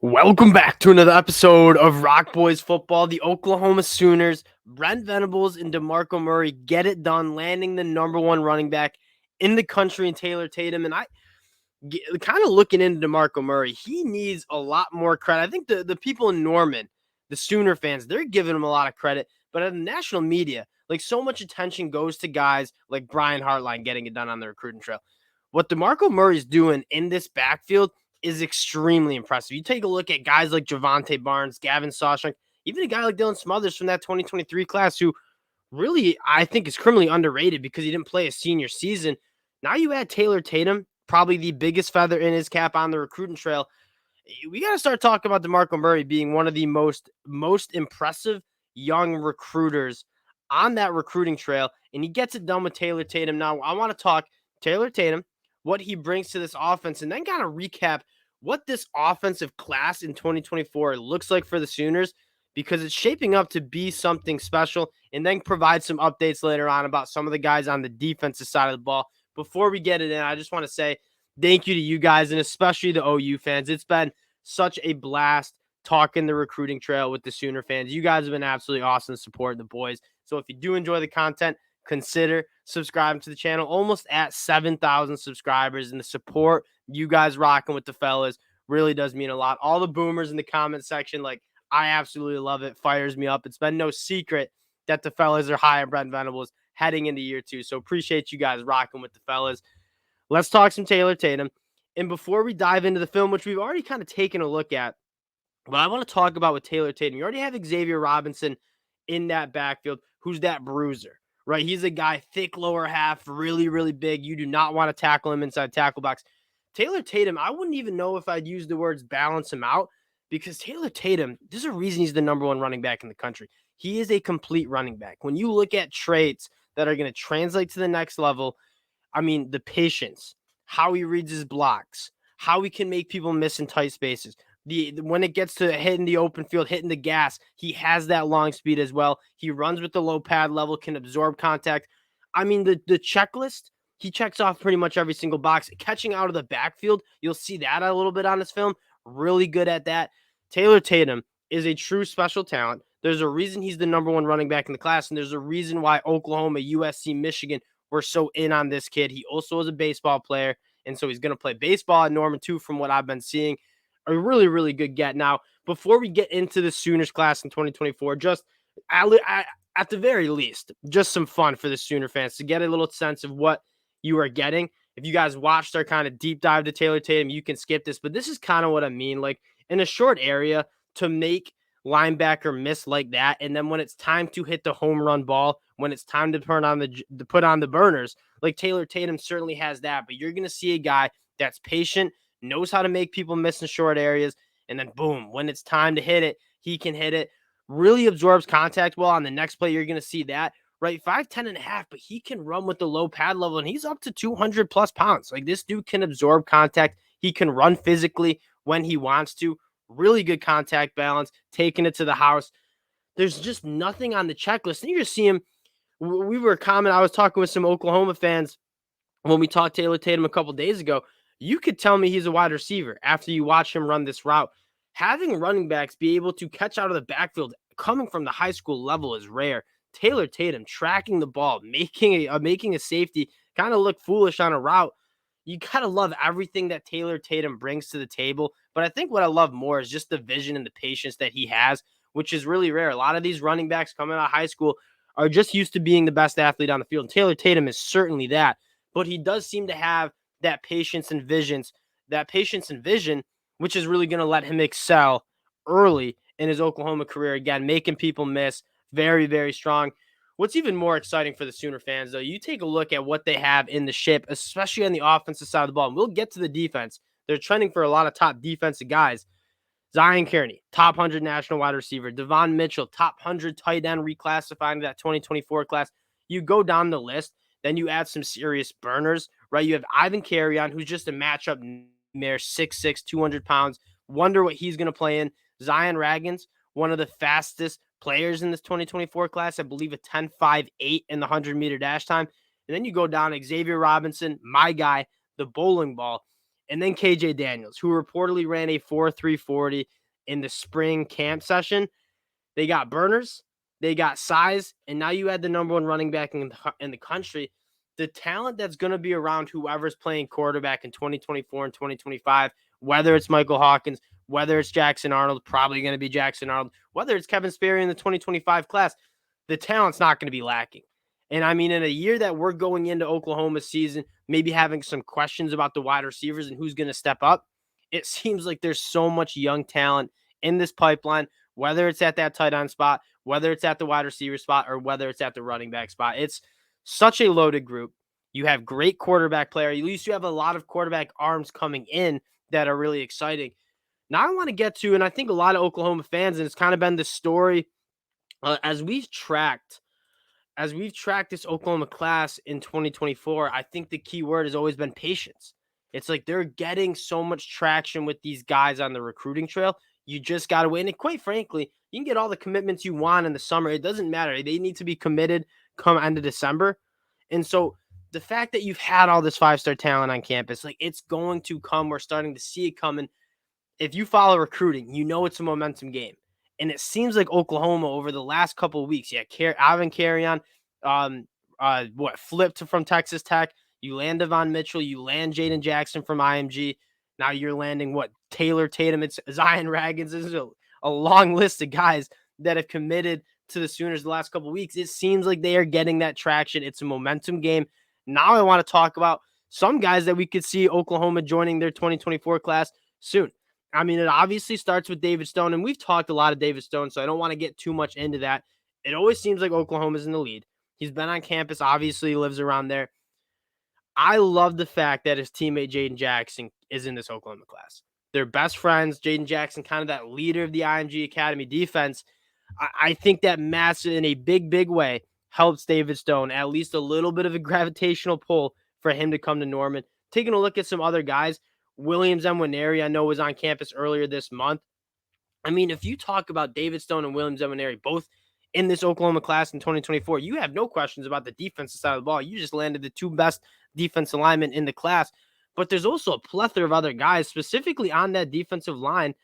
Welcome back to another episode of Rock Boys Football. The Oklahoma Sooners, Brent Venables and DeMarco Murray get it done, landing the number one running back in the country in Taylor Tatum. And I kind of looking into DeMarco Murray, he needs a lot more credit. I think the people in Norman, the Sooner fans, they're giving him a lot of credit. But in the national media, like so much attention goes to guys like Brian Hartline getting it done on the recruiting trail. What DeMarco Murray's doing in this backfield is extremely impressive. You take a look at guys like Javante Barnes, Gavin Sawchuk, even a guy like Dylan Smothers from that 2023 class who really, I think, is criminally underrated because he didn't play a senior season. Now you add Taylor Tatum, probably the biggest feather in his cap on the recruiting trail. We got to start talking about DeMarco Murray being one of the most impressive young recruiters on that recruiting trail, and he gets it done with Taylor Tatum. Now, I want to talk Taylor Tatum, what he brings to this offense, and then kind of recap what this offensive class in 2024 looks like for the Sooners, because it's shaping up to be something special, and then provide some updates later on about some of the guys on the defensive side of the ball. Before we get it in, I just want to say thank you to you guys, and especially the OU fans. It's been such a blast talking the recruiting trail with the Sooner fans. You guys have been absolutely awesome supporting the boys. So if you do enjoy the content, consider subscribing to the channel. Almost at 7,000 subscribers, and the support you guys rocking with the fellas really does mean a lot. All the boomers in the comment section, like, I absolutely love it. Fires me up. It's been no secret that the fellas are high on Brent Venables heading into year two. So appreciate you guys rocking with the fellas. Let's talk some Taylor Tatum. And before we dive into the film, which we've already kind of taken a look at, what I want to talk about with Taylor Tatum, you already have Xavier Robinson in that backfield, who's that bruiser, right? He's a guy, thick lower half, really, really big. You do not want to tackle him inside tackle box. Taylor Tatum, I wouldn't even know if I'd use the words balance him out, because Taylor Tatum, there's a reason he's the number one running back in the country. He is a complete running back. When you look at traits that are going to translate to the next level, I mean, the patience, how he reads his blocks, how he can make people miss in tight spaces. When it gets to hitting the open field, hitting the gas, he has that long speed as well. He runs with the low pad level, can absorb contact. I mean, the checklist, he checks off pretty much every single box. Catching out of the backfield, you'll see that a little bit on his film. Really good at that. Taylor Tatum is a true special talent. There's a reason he's the number one running back in the class, and there's a reason why Oklahoma, USC, Michigan were so in on this kid. He also is a baseball player, and so he's going to play baseball at Norman too, from what I've been seeing. A really, really good get. Now, before we get into the Sooners class in 2024, just at the very least, just some fun for the Sooner fans to get a little sense of what you are getting. If you guys watched our kind of deep dive to Taylor Tatum, you can skip this, but this is kind of what I mean. Like, in a short area, to make linebacker miss like that, and then when it's time to hit the home run ball, when it's time to put on the burners, like Taylor Tatum certainly has that. But you're going to see a guy that's patient, knows how to make people miss in short areas, and then boom, when it's time to hit it, he can hit it. Really absorbs contact well. On the next play, you're going to see that, right? 5'10" and a half, but he can run with the low pad level, and he's up to 200 plus pounds. Like, this dude can absorb contact. He can run physically when he wants to. Really good contact balance, taking it to the house. There's just nothing on the checklist. And you just see him. I was talking with some Oklahoma fans when we talked Taylor Tatum a couple days ago. You could tell me he's a wide receiver after you watch him run this route. Having running backs be able to catch out of the backfield coming from the high school level is rare. Taylor Tatum tracking the ball, making a safety kind of look foolish on a route. You gotta love everything that Taylor Tatum brings to the table. But I think what I love more is just the vision and the patience that he has, which is really rare. A lot of these running backs coming out of high school are just used to being the best athlete on the field. And Taylor Tatum is certainly that, but he does seem to have that patience and vision, which is really going to let him excel early in his Oklahoma career. Again, making people miss. Very, very strong. What's even more exciting for the Sooner fans, though, you take a look at what they have in the ship, especially on the offensive side of the ball. And we'll get to the defense. They're trending for a lot of top defensive guys. Zion Kearney, top 100 national wide receiver. Devon Mitchell, top 100 tight end, reclassifying to that 2024 class. You go down the list, then you add some serious burners, right? You have Ivan Carrion, who's just a matchup nightmare, 6'6", 200 pounds. Wonder what he's going to play in. Zion Raggins, one of the fastest players in this 2024 class, I believe a 10.58 in the 100-meter dash time. And then you go down Xavier Robinson, my guy, the bowling ball. and then KJ Daniels, who reportedly ran a 4.3 40 in the spring camp session. They got burners, they got size, and now you add the number one running back in the country. The talent that's going to be around whoever's playing quarterback in 2024 and 2025, whether it's Michael Hawkins, whether it's Jackson Arnold, probably going to be Jackson Arnold, whether it's Kevin Sperry in the 2025 class, the talent's not going to be lacking. And I mean, in a year that we're going into Oklahoma's season, maybe having some questions about the wide receivers and who's going to step up, it seems like there's so much young talent in this pipeline, whether it's at that tight end spot, whether it's at the wide receiver spot, or whether it's at the running back spot. It's such a loaded group. You have great quarterback player. At least you have a lot of quarterback arms coming in that are really exciting. Now I want to get to, and I think a lot of Oklahoma fans, and it's kind of been the story as we've tracked this Oklahoma class in 2024, I think the key word has always been patience. It's like they're getting so much traction with these guys on the recruiting trail. You just got to wait. And quite frankly, you can get all the commitments you want in the summer. It doesn't matter. They need to be committed come end of December. And so the fact that you've had all this five-star talent on campus, like it's going to come. We're starting to see it coming. If you follow recruiting, you know it's a momentum game. And it seems like Oklahoma over the last couple of weeks, Alvin Carrion, flipped from Texas Tech. You land Devon Mitchell, you land Jaden Jackson from IMG. Now you're landing Taylor Tatum, it's Zion Raggins. This is a long list of guys that have committed to the Sooners the last couple of weeks. It seems like they are getting that traction. It's a momentum game. Now I want to talk about some guys that we could see Oklahoma joining their 2024 class soon. I mean, it obviously starts with David Stone, and we've talked a lot of David Stone, so I don't want to get too much into that. It always seems like Oklahoma's in the lead. He's been on campus, obviously lives around there. I love the fact that his teammate Jaden Jackson is in this Oklahoma class. They're best friends. Jaden Jackson, kind of that leader of the IMG Academy defense. I think that massive, in a big, big way, helps David Stone, at least a little bit of a gravitational pull for him to come to Norman. Taking a look at some other guys, Williams Nwaneri, I know, was on campus earlier this month. I mean, if you talk about David Stone and Williams Nwaneri both in this Oklahoma class in 2024, you have no questions about the defensive side of the ball. You just landed the two best defensive linemen in the class. But there's also a plethora of other guys, specifically on that defensive line,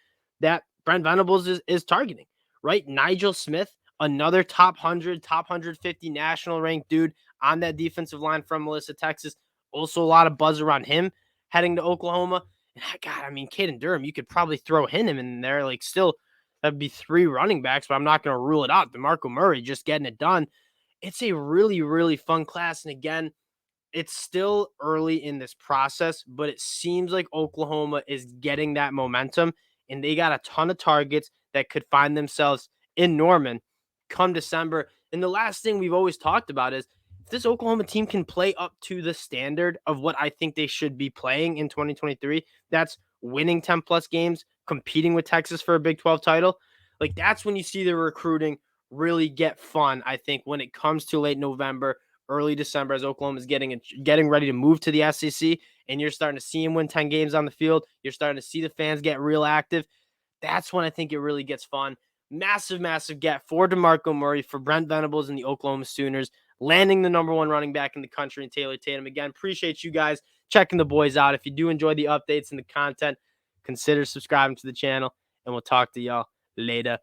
that Brent Venables is targeting, right? Nigel Smith, another top 100, top 150 national ranked dude on that defensive line from Melissa, Texas. Also a lot of buzz around him heading to Oklahoma. And God, I mean, Caden Durham, you could probably throw him in there. Like, still, that'd be three running backs, but I'm not going to rule it out. DeMarco Murray just getting it done. It's a really, really fun class. And again, it's still early in this process, but it seems like Oklahoma is getting that momentum, and they got a ton of targets that could find themselves in Norman come December. And the last thing we've always talked about is if this Oklahoma team can play up to the standard of what I think they should be playing in 2023, that's winning 10 plus games, competing with Texas for a Big 12 title. Like, that's when you see the recruiting really get fun, I think, when it comes to late November, early December, as Oklahoma is getting ready to move to the SEC, and you're starting to see them win 10 games on the field. You're starting to see the fans get real active. That's when I think it really gets fun. Massive, massive get for DeMarco Murray, for Brent Venables and the Oklahoma Sooners, landing the number one running back in the country in Taylor Tatum. Again, appreciate you guys checking the boys out. If you do enjoy the updates and the content, consider subscribing to the channel, and we'll talk to y'all later.